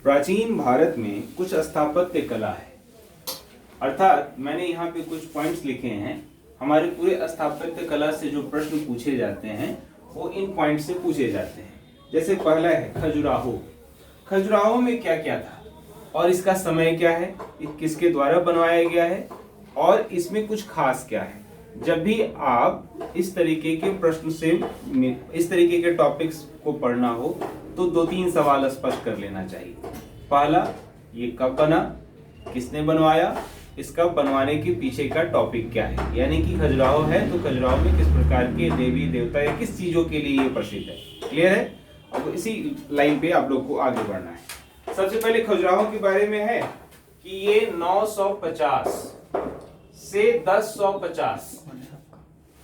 प्राचीन भारत में कुछ स्थापत्य कला है, अर्थात मैंने यहाँ पे कुछ पॉइंट्स लिखे हैं। हमारे पूरे स्थापत्य कला से जो प्रश्न पूछे जाते हैं वो इन पॉइंट से पूछे जाते हैं। जैसे पहला है खजुराहो। खजुराहो में क्या क्या था और इसका समय क्या है, ये किसके द्वारा बनवाया गया है और इसमें कुछ खास क्या है। जब भी आप इस तरीके के प्रश्न से इस तरीके के टॉपिक्स को पढ़ना हो तो 2-3 सवाल स्पष्ट कर लेना चाहिए। पहला, ये कब बना, किसने बनवाया, इसका बनवाने के पीछे का टॉपिक क्या है। यानी कि खजुराहो है तो खजुराहो में किस प्रकार के देवी देवता या किस चीजों के लिए ये प्रसिद्ध है। क्लियर है। अब इसी लाइन पे आप लोग को आगे बढ़ना है। सबसे पहले खजुराहो के बारे में है कि ये 950 से 1050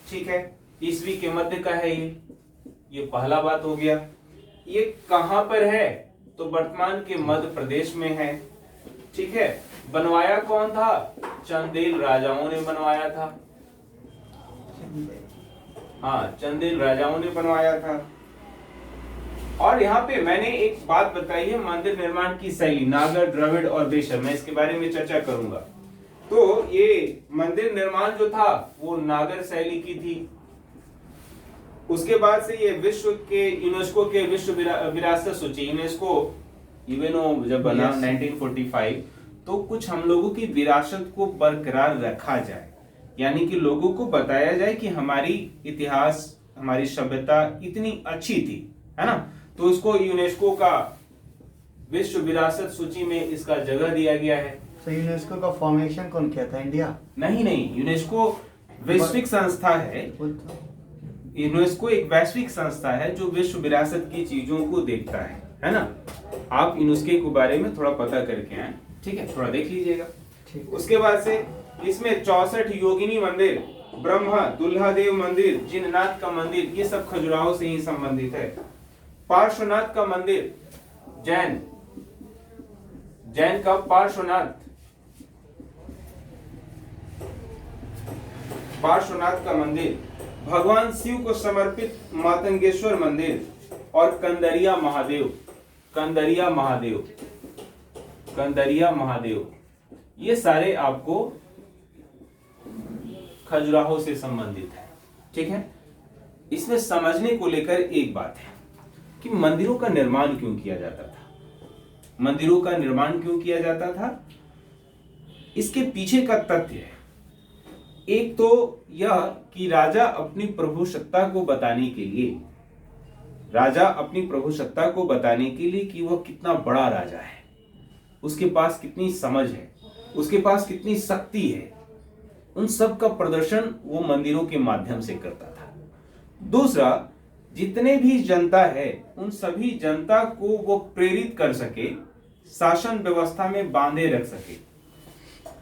ठीक है ईस्वी के मध्य का है। ये पहला बात हो गया। ये कहां पर है तो वर्तमान के मध्य प्रदेश में है। ठीक है। बनवाया कौन था, चंदेल राजाओं ने बनवाया था। हाँ, चंदेल राजाओं ने बनवाया था। और यहाँ पे मैंने एक बात बताई है, मंदिर निर्माण की शैली नागर, द्रविड़ और बेशर। मैं इसके बारे में चर्चा करूंगा। तो ये मंदिर निर्माण जो था वो नागर शैली की थी। उसके बाद से ये विश्व के यूनेस्को के विश्व विरासत सूची, यूनेस्को यूएनओ जब बना 1945, तो कुछ हम लोगों की विरासत को बरकरार रखा जाए, यानी कि लोगों को बताया जाए कि हमारी इतिहास, हमारी सभ्यता इतनी अच्छी थी, है ना। तो इसको यूनेस्को का विश्व विरासत सूची में इसका जगह दिया गया है। तो यूनेस्को का फॉर्मेशन कौन किया था, इंडिया? नहीं, यूनेस्को वैश्विक संस्था है। यूनेस्को एक वैश्विक संस्था है जो विश्व विरासत की चीजों को देखता है ना। आप यूनेस्को के बारे में थोड़ा पता करके आए, ठीक है, थोड़ा देख लीजिएगा। उसके बाद से इसमें 64 योगिनी मंदिर, ब्रह्मा दुल्हा देव मंदिर, जिननाथ का मंदिर, ये सब खजुराहो से ही संबंधित है। पार्श्वनाथ का मंदिर, जैन का पार्श्वनाथ का मंदिर, भगवान शिव को समर्पित मातंगेश्वर मंदिर और कंदरिया महादेव, ये सारे आपको खजुराहो से संबंधित है। ठीक है। इसमें समझने को लेकर एक बात है कि मंदिरों का निर्माण क्यों किया जाता था। इसके पीछे का तथ्य है, एक तो यह कि राजा अपनी प्रभु सत्ता को बताने के लिए कि वह कितना बड़ा राजा है, उसके पास कितनी समझ है, उसके पास कितनी शक्ति है, उन सब का प्रदर्शन वो मंदिरों के माध्यम से करता था। दूसरा, जितने भी जनता है उन सभी जनता को वो प्रेरित कर सके, शासन व्यवस्था में बांधे रख सके,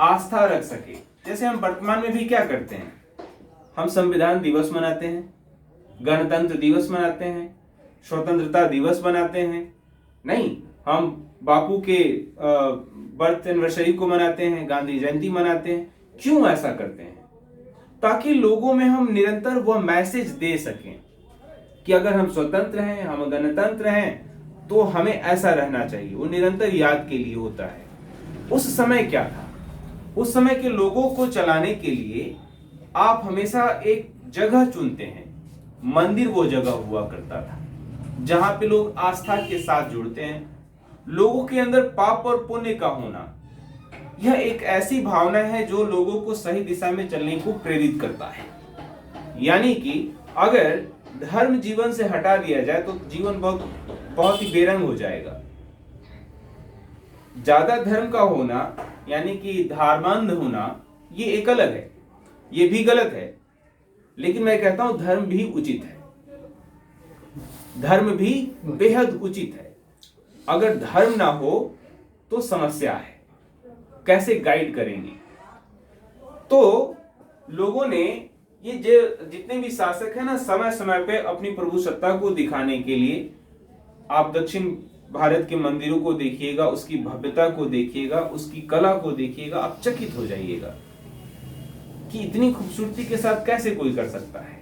आस्था रख सके। जैसे हम वर्तमान में भी क्या करते हैं, हम संविधान दिवस मनाते हैं, गणतंत्र दिवस मनाते हैं, स्वतंत्रता दिवस मनाते हैं। नहीं, हम बापू के बर्थ एनिवर्सरी को मनाते हैं, गांधी जयंती मनाते हैं। क्यों ऐसा करते हैं? ताकि लोगों में हम निरंतर वह मैसेज दे सकें कि अगर हम स्वतंत्र हैं, हम गणतंत्र हैं, तो हमें ऐसा रहना चाहिए। वो निरंतर याद के लिए होता है। उस समय क्या था, उस समय के लोगों को चलाने के लिए आप हमेशा एक जगह चुनते हैं। मंदिर वो जगह हुआ करता था जहां पे लोग आस्था के साथ जुड़ते हैं। लोगों के अंदर पाप और पुण्य का होना, यह एक ऐसी भावना है जो लोगों को सही दिशा में चलने को प्रेरित करता है। यानी कि अगर धर्म जीवन से हटा दिया जाए तो जीवन बहुत ही बेरंग हो जाएगा। ज्यादा धर्म का होना यानी कि धार्मांध होना, ये एक अलग है, ये भी गलत है। लेकिन मैं कहता हूं धर्म भी उचित है, धर्म भी बेहद उचित है। अगर धर्म ना हो तो समस्या है, कैसे गाइड करेंगे। तो लोगों ने ये जितने भी शासक है ना, समय समय पे अपनी प्रभु सत्ता को दिखाने के लिए, आप दक्षिण भारत के मंदिरों को देखिएगा, उसकी भव्यता को देखिएगा, उसकी कला को देखिएगा, आप चकित हो जाइएगा कि इतनी खूबसूरती के साथ कैसे कोई कर सकता है।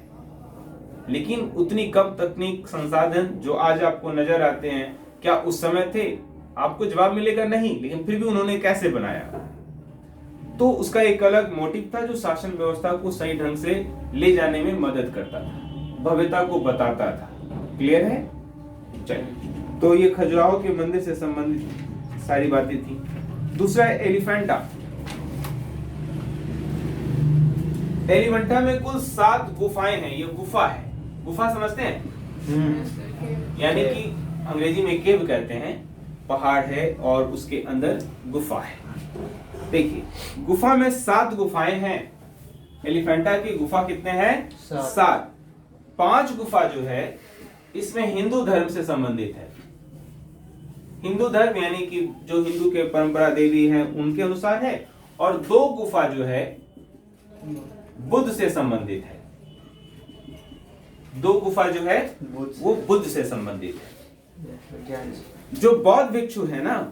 लेकिन उतनी कम तकनीक संसाधन जो आज आपको नजर आते हैं, क्या उस समय थे? आपको जवाब मिलेगा नहीं, लेकिन फिर भी उन्होंने कैसे बनाया, तो उसका एक अलग मोटिव था जो शासन व्यवस्था को सही ढंग से ले जाने में मदद करता था, भव्यता को बताता था। क्लियर है? चलिए, तो ये खजुराहो के मंदिर से संबंधित सारी बातें थी। दूसरा है एलिफेंटा। एलिफेंटा में कुल 7 गुफाएं हैं। ये गुफा है, गुफा समझते हैं, यानी कि अंग्रेजी में केव कहते हैं, पहाड़ है और उसके अंदर गुफा है। देखिए, गुफा में 7 गुफाएं हैं। एलिफेंटा की गुफा कितने हैं? 7। 5 गुफा जो है इसमें हिंदू धर्म से संबंधित है। हिंदू धर्म यानी कि जो हिंदू के परंपरा देवी हैं उनके अनुसार है, और 2 गुफा जो है बुद्ध से संबंधित है। 2 गुफा जो है वो बुद्ध से संबंधित है। जो बौद्ध भिक्षु है ना,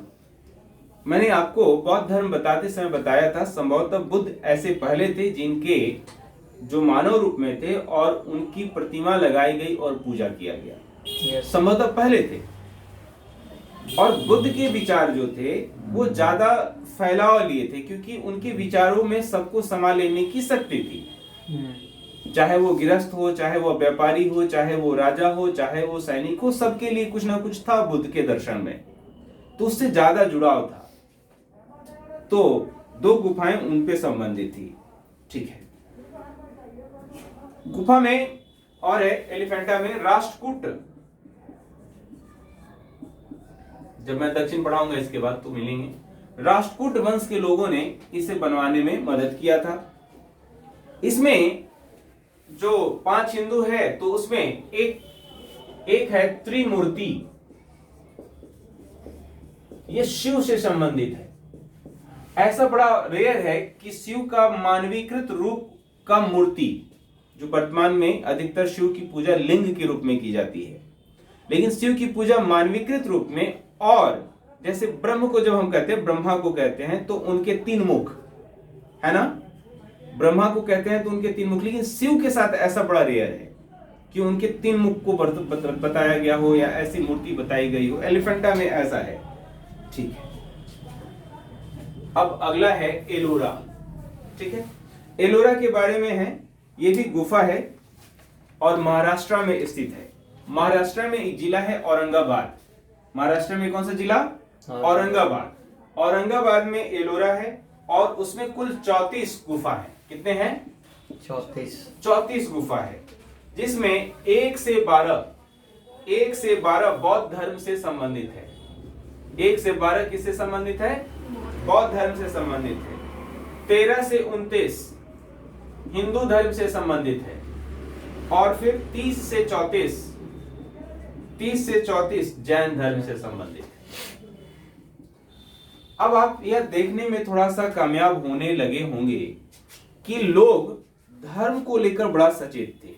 मैंने आपको बौद्ध धर्म बताते समय बताया था, संभवतः बुद्ध ऐसे पहले थे जिनके जो मानव रूप में थे और उनकी प्रतिमा लगाई गई और पूजा किया गया, संभवतः पहले थे। और बुद्ध के विचार जो थे वो ज्यादा फैलाव लिए थे, क्योंकि उनके विचारों में सबको समा लेने की शक्ति थी। चाहे वो गृहस्थ हो, चाहे वो व्यापारी हो, चाहे वो राजा हो, चाहे वो सैनिक हो, सबके लिए कुछ ना कुछ था बुद्ध के दर्शन में, तो उससे ज्यादा जुड़ाव था। तो 2 गुफाएं उन पे संबंधित थी। ठीक है, गुफा में और है एलिफेंटा में राष्ट्रकूट। जब मैं दक्षिण पढ़ाऊंगा इसके बाद तो मिलेंगे। राष्ट्रकूट वंश के लोगों ने इसे बनवाने में मदद किया था। इसमें जो 5 हिंदू है तो उसमें एक है त्रिमूर्ति, ये शिव से संबंधित है। ऐसा बड़ा रेयर है कि शिव का मानवीकृत रूप का मूर्ति, जो वर्तमान में अधिकतर शिव की पूजा लिंग के रूप में की जाती है, लेकिन शिव की पूजा मानवीकृत रूप में, और जैसे ब्रह्म को जब हम कहते हैं, ब्रह्मा को कहते हैं तो उनके 3 मुख है ना, ब्रह्मा को कहते हैं तो उनके 3 मुख, लेकिन शिव के साथ ऐसा बड़ा रेयर है कि उनके 3 मुख को बताया गया हो या ऐसी मूर्ति बताई गई हो। एलिफेंटा में ऐसा है। ठीक है, अब अगला है एलोरा। ठीक है, एलोरा के बारे में है, ये भी गुफा है और महाराष्ट्र में स्थित है। महाराष्ट्र में एक जिला है औरंगाबाद। महाराष्ट्र में कौन सा जिला? औरंगाबाद। औरंगाबाद में एलोरा है और उसमें कुल 34 गुफा है। कितने हैं? 34 गुफा है, जिसमें 1 से 12 बौद्ध धर्म से संबंधित है। 1 से 12 किससे संबंधित है? बौद्ध धर्म से संबंधित है। 13 से 29 हिंदू धर्म से संबंधित है, और फिर 30 से 34 जैन धर्म से संबंधित है। अब आप यह देखने में थोड़ा सा कामयाब होने लगे होंगे कि लोग धर्म को लेकर बड़ा सचेत थे।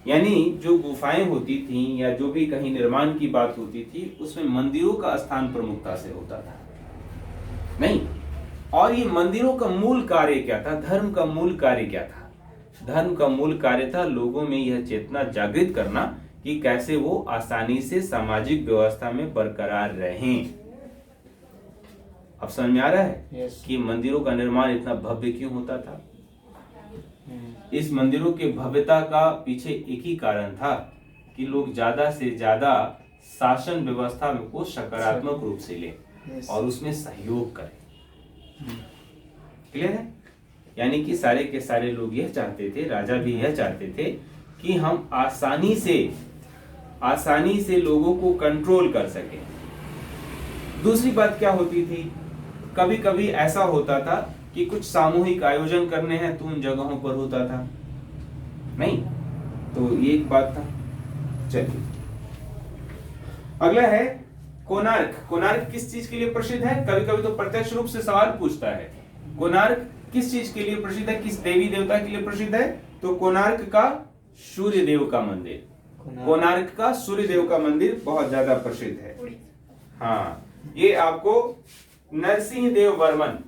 यानी जो गुफाएं होती थी या जो भी कहीं निर्माण की बात होती थी, उसमें मंदिरों का स्थान प्रमुखता से होता था नहीं। और ये मंदिरों का मूल कार्य क्या था? धर्म का मूल कार्य क्या था? धर्म का मूल कार्य था लोगों में यह चेतना जागृत करना कि कैसे वो आसानी से सामाजिक व्यवस्था में बरकरार रहें। अब समझ में आ रहा है कि मंदिरों का निर्माण इतना भव्य क्यों होता था? इस मंदिरों के भव्यता का पीछे एक ही कारण था कि लोग ज्यादा से ज्यादा शासन व्यवस्था को सकारात्मक रूप से लें और उसमें सहयोग करें। क्लियर है? यानी कि सारे के सारे लोग यह चाहते थे, राजा भी यह चाहते थे कि हम आसानी से लोगों को कंट्रोल कर सकें। दूसरी बात क्या होती थी, कभी कभी ऐसा होता था कि कुछ सामूहिक आयोजन करने हैं तो उन जगहों पर होता था नहीं, तो ये एक बात था। चलिए अगला है कोणार्क। कोणार्क किस चीज के लिए प्रसिद्ध है? कभी कभी तो प्रत्यक्ष रूप से सवाल पूछता है, कोणार्क किस चीज के लिए प्रसिद्ध है, किस देवी देवता के लिए प्रसिद्ध है? तो कोणार्क का सूर्य देव का मंदिर, कोणार्क का सूर्य देव का मंदिर बहुत ज्यादा प्रसिद्ध है। हाँ, ये आपको नरसिंह देव वर्मन,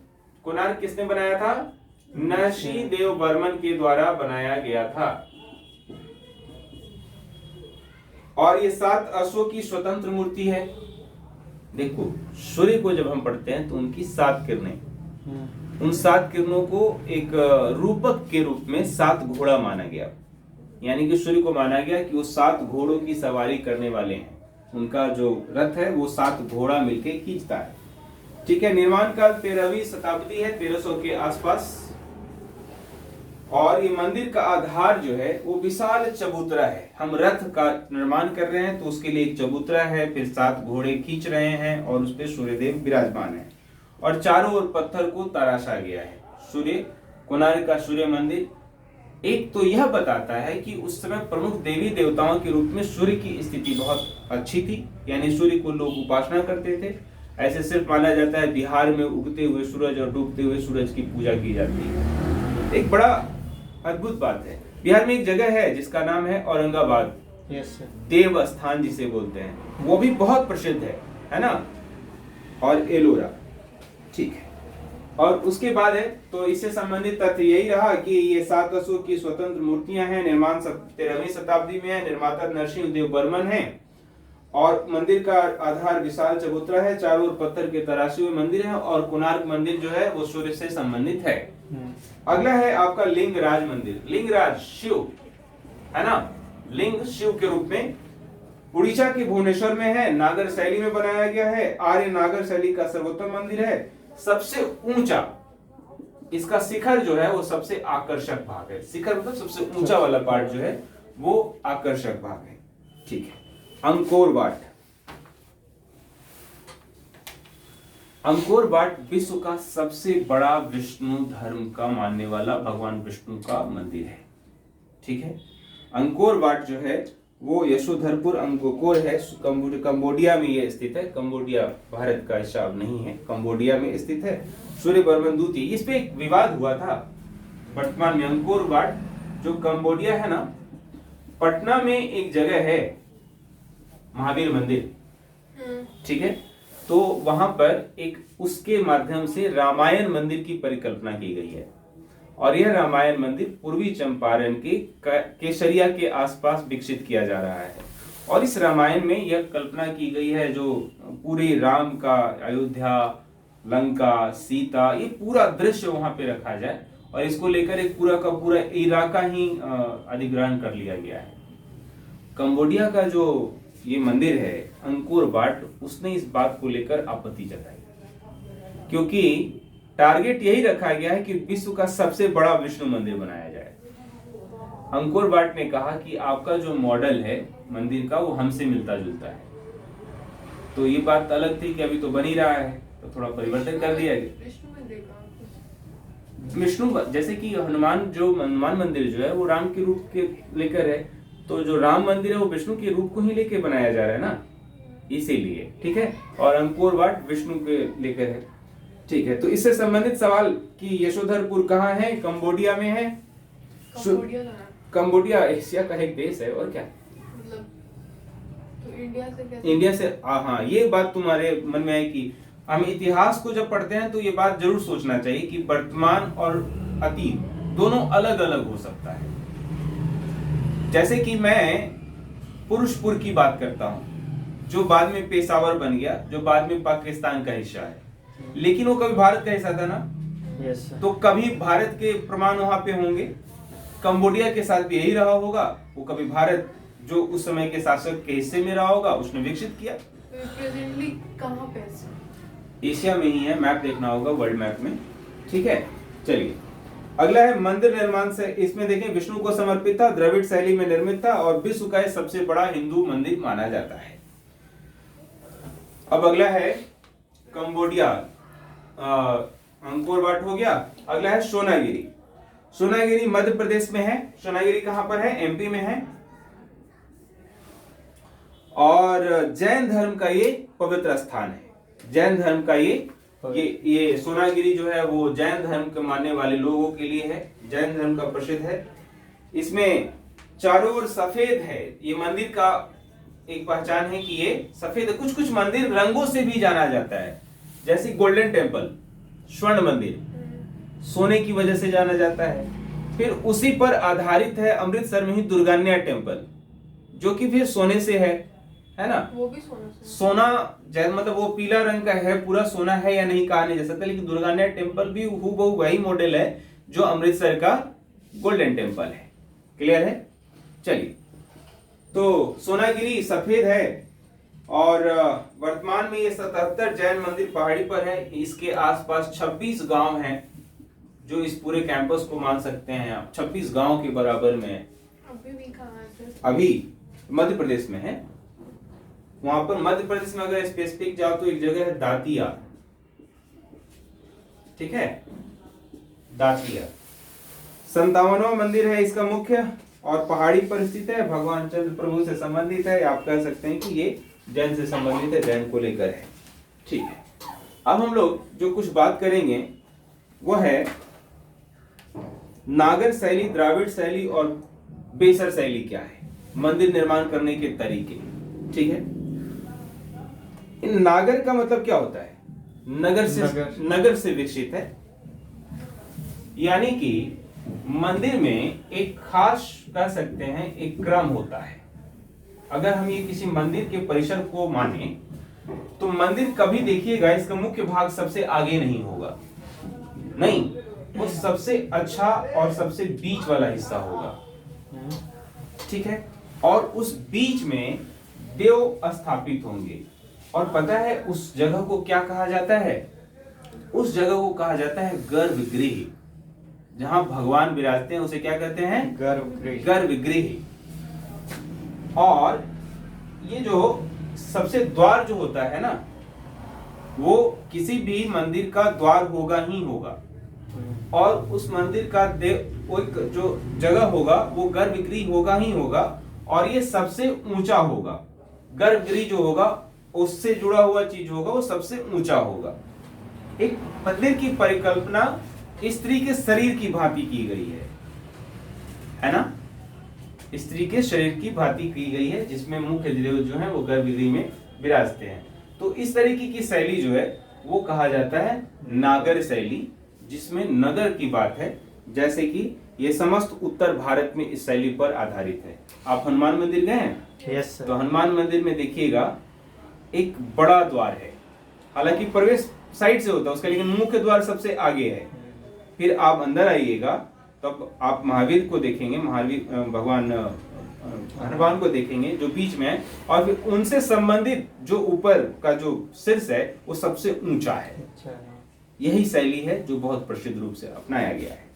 कोणार्क किसने बनाया था? नरसिंह देव वर्मन के द्वारा बनाया गया था। और ये 7 अश्वों की स्वतंत्र मूर्ति है। देखो, सूर्य को जब हम पढ़ते हैं तो उनकी 7 किरणें, उन 7 किरणों को एक रूपक के रूप में 7 घोड़ा माना गया। यानी कि सूर्य को माना गया कि वो 7 घोड़ों की सवारी करने वाले हैं। उनका जो रथ है वो 7 घोड़ा मिलके खींचता है। ठीक है। निर्माण काल 13वीं शताब्दी है, 1300 के आसपास। और ये मंदिर का आधार जो है वो विशाल चबूतरा है। हम रथ का निर्माण कर रहे हैं तो उसके लिए एक चबूतरा है, फिर 7 घोड़े खींच रहे हैं और उस पे सूर्यदेव विराजमान है और चारों ओर पत्थर को तराशा गया है। सूर्य, कोणार्क का सूर्य मंदिर एक तो यह बताता है कि उस समय प्रमुख देवी देवताओं के रूप में सूर्य की स्थिति बहुत अच्छी थी, यानी सूर्य को लोग उपासना करते थे। ऐसे सिर्फ माना जाता है बिहार में उगते हुए सूरज और डूबते हुए सूरज की पूजा की जाती है। एक बड़ा अद्भुत बात है, बिहार में एक जगह है जिसका नाम है औरंगाबाद, देव स्थान जिसे बोलते हैं, वो भी बहुत प्रसिद्ध है ना, और एलोरा। ठीक है। और उसके बाद है तो इससे संबंधित तथ्य यही रहा कि ये 7 अशोक की स्वतंत्र मूर्तियां हैं। निर्माण 13वीं शताब्दी में है। निर्माता नरसिंह देव बर्मन है और मंदिर का आधार विशाल चबूतरा है, चारों ओर पत्थर के तराशे हुए मंदिर है और कोणार्क मंदिर जो है वो सूर्य से संबंधित है। अगला है आपका लिंगराज मंदिर। लिंगराज शिव है ना, लिंग शिव के रूप में उड़ीसा के भुवनेश्वर में है। नागर शैली में बनाया गया है। आर्य नागर शैली का सर्वोत्तम मंदिर है। सबसे ऊंचा इसका शिखर जो है वो सबसे आकर्षक भाग है। शिखर मतलब सबसे ऊंचा वाला पार्ट जो है वो आकर्षक भाग है। ठीक है। Angkor Wat. अंकोर वाट विश्व का सबसे बड़ा विष्णु धर्म का मानने वाला भगवान विष्णु का मंदिर है। ठीक है। अंकोर वाट जो है वो यशोधरपुर अंकोर है, कंबोडिया में ये स्थित है। कंबोडिया भारत का हिस्सा अब नहीं है, कंबोडिया में स्थित है। सूर्य बर्मन द्वितीय, इस पे एक विवाद हुआ था वर्तमान में। अंकोर वाट जो कंबोडिया है ना, पटना में एक जगह है महावीर मंदिर। ठीक है। तो वहां पर एक उसके माध्यम से रामायण मंदिर की परिकल्पना की गई है और यह रामायण मंदिर पूर्वी चंपारण के केसरिया के आसपास विकसित किया जा रहा है। और इस रामायण में यह कल्पना की गई है जो पूरे राम का अयोध्या, लंका, सीता, ये पूरा दृश्य वहां पे रखा जाए और इसको लेकर एक पूरा का पूरा इलाका ही अधिग्रहण कर लिया गया है। कंबोडिया का जो ये मंदिर है अंकोर वाट, उसने इस बात को लेकर आपत्ति जताई क्योंकि टारगेट यही रखा गया है कि विश्व का सबसे बड़ा विष्णु मंदिर बनाया जाए। अंकोर वाट ने कहा कि आपका जो मॉडल है मंदिर का वो हमसे मिलता जुलता है। तो ये बात अलग थी कि अभी तो बन ही रहा है तो थोड़ा परिवर्तन कर दिया गया। विष्णु जैसे कि हनुमान मंदिर जो है वो राम के रूप के लेकर है, तो जो राम मंदिर है वो विष्णु के रूप को ही लेकर बनाया जा रहा है ना, इसीलिए। ठीक है। और अंकोर वाट विष्णु के लेकर है। ठीक है। तो इससे संबंधित सवाल कि यशोधरपुर कहाँ है? कंबोडिया में है। कंबोडिया एशिया का एक देश है और क्या मतलब तो इंडिया से हाँ, ये बात तुम्हारे मन में है कि हम इतिहास को जब पढ़ते हैं तो ये बात जरूर सोचना चाहिए कि वर्तमान और अतीत दोनों अलग अलग हो सकता है। जैसे कि मैं पुरुषपुर की बात करता हूँ जो बाद में पेशावर बन गया, जो बाद में पाकिस्तान का हिस्सा है, लेकिन वो कभी भारत का हिस्सा था ना। यस तो कभी भारत के प्रमाण वहां पे होंगे। कंबोडिया के साथ भी यही रहा होगा। वो कभी भारत जो उस समय के शासक के हिस्से में रहा होगा उसने विकसित किया। प्रेजेंटली कहाँ पे है? एशिया में ही है, मैप देखना होगा वर्ल्ड मैप में। ठीक है। चलिए अगला है मंदिर निर्माण से। इसमें देखें विष्णु को समर्पित था, द्रविड़ शैली में निर्मित था और विश्व का सबसे बड़ा हिंदू मंदिर माना जाता है। अब अगला है कंबोडिया, अंकोर वाट हो गया। अगला है सोनागिरी। सोनागिरी मध्य प्रदेश में है। सोनागिरी कहां पर है? एमपी में है। और जैन धर्म का ये पवित्र स्थान है। जैन धर्म का ये सोनागिरी जो है वो जैन धर्म के मानने वाले लोगों के लिए है। जैन धर्म का प्रसिद्ध है। इसमें चारों ओर सफेद है। ये मंदिर का एक पहचान है कि ये सफेद है। कुछ कुछ मंदिर रंगों से भी जाना जाता है, जैसे गोल्डन टेम्पल, स्वर्ण मंदिर, सोने की वजह से जाना जाता है। फिर उसी पर आधारित है अमृतसर में ही दुर्गान्या टेम्पल, जो कि फिर सोने से है। है ना। वो भी सोना से। सोना मतलब वो पीला रंग का है, पूरा सोना है या नहीं कहा नहीं जा सकता, लेकिन दुर्गानाथ टेम्पल भी हूबहू वही मॉडल है जो अमृतसर का गोल्डन टेम्पल है। क्लियर है। चलिए, तो सोनागिरी सफेद है और वर्तमान में ये 77 जैन मंदिर पहाड़ी पर है। इसके आसपास 26 गांव हैं जो इस पूरे कैंपस को मान सकते हैं आप। 26 गांव के बराबर में है। अभी भी कहाँ है? अभी मध्य प्रदेश में है। वहां पर मध्य प्रदेश में अगर स्पेसिफिक जाओ तो एक जगह है दातिया, ठीक है, दातिया 57वां मंदिर है इसका मुख्य, और पहाड़ी पर स्थित है। भगवान चंद्र प्रभु से संबंधित है। आप कह सकते हैं कि ये जैन से संबंधित है, जैन को लेकर है। ठीक है, अब हम लोग जो कुछ बात करेंगे वो है नागर शैली, द्राविड़ शैली और बेसर शैली क्या है, मंदिर निर्माण करने के तरीके। ठीक है, इन नागर का मतलब क्या होता है? नगर से विकसित है, यानी कि मंदिर में एक खास कह सकते हैं एक क्रम होता है। अगर हम ये किसी मंदिर के परिसर को माने तो मंदिर कभी देखिएगा इसका मुख्य भाग सबसे आगे नहीं होगा, नहीं, वो सबसे अच्छा और सबसे बीच वाला हिस्सा होगा। ठीक है, और उस बीच में देव स्थापित होंगे। और पता है उस जगह को क्या कहा जाता है? उस जगह को कहा जाता है गर्भगृह। जहां भगवान विराजते हैं उसे क्या कहते हैं? गर्भगृह। गर्भगृह। और ये जो सबसे द्वार जो होता है ना, वो किसी भी मंदिर का द्वार होगा ही होगा, और उस मंदिर का जो जगह होगा वो गर्भगृह होगा ही होगा, और ये सबसे ऊंचा होगा। गर्भगृह जो होगा उससे जुड़ा हुआ चीज होगा वो सबसे ऊंचा होगा। एक मंदिर की परिकल्पना स्त्री के शरीर की भांति की गई है ना, स्त्री के शरीर की भांति की गई है, जिसमें मुख्य देव जो है वो गर्भगृह में विराजते हैं। तो इस तरीके की शैली जो है वो कहा जाता है नागर शैली, जिसमें नगर की बात है। जैसे कि ये समस्त उत्तर भारत में इस शैली पर आधारित है। आप हनुमान मंदिर गए हैं? Yes sir. तो हनुमान मंदिर में देखिएगा एक बड़ा द्वार है, हालांकि प्रवेश साइड से होता है उसका, लेकिन मुख्य द्वार सबसे आगे है। फिर आप अंदर आइएगा तब आप महावीर को देखेंगे, महावीर भगवान हनुमान को देखेंगे जो बीच में है, और फिर उनसे संबंधित जो ऊपर का जो शीर्ष है वो सबसे ऊंचा है। यही शैली है जो बहुत प्रसिद्ध रूप से अपनाया गया है।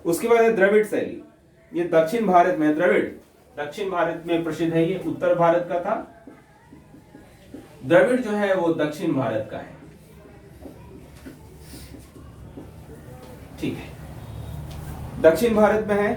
उसके बाद है द्रविड़ शैली। ये दक्षिण भारत में, द्रविड़ दक्षिण भारत में प्रसिद्ध है, ये उत्तर भारत का था। द्रविड़ जो है वो दक्षिण भारत का है। ठीक है, दक्षिण भारत में है।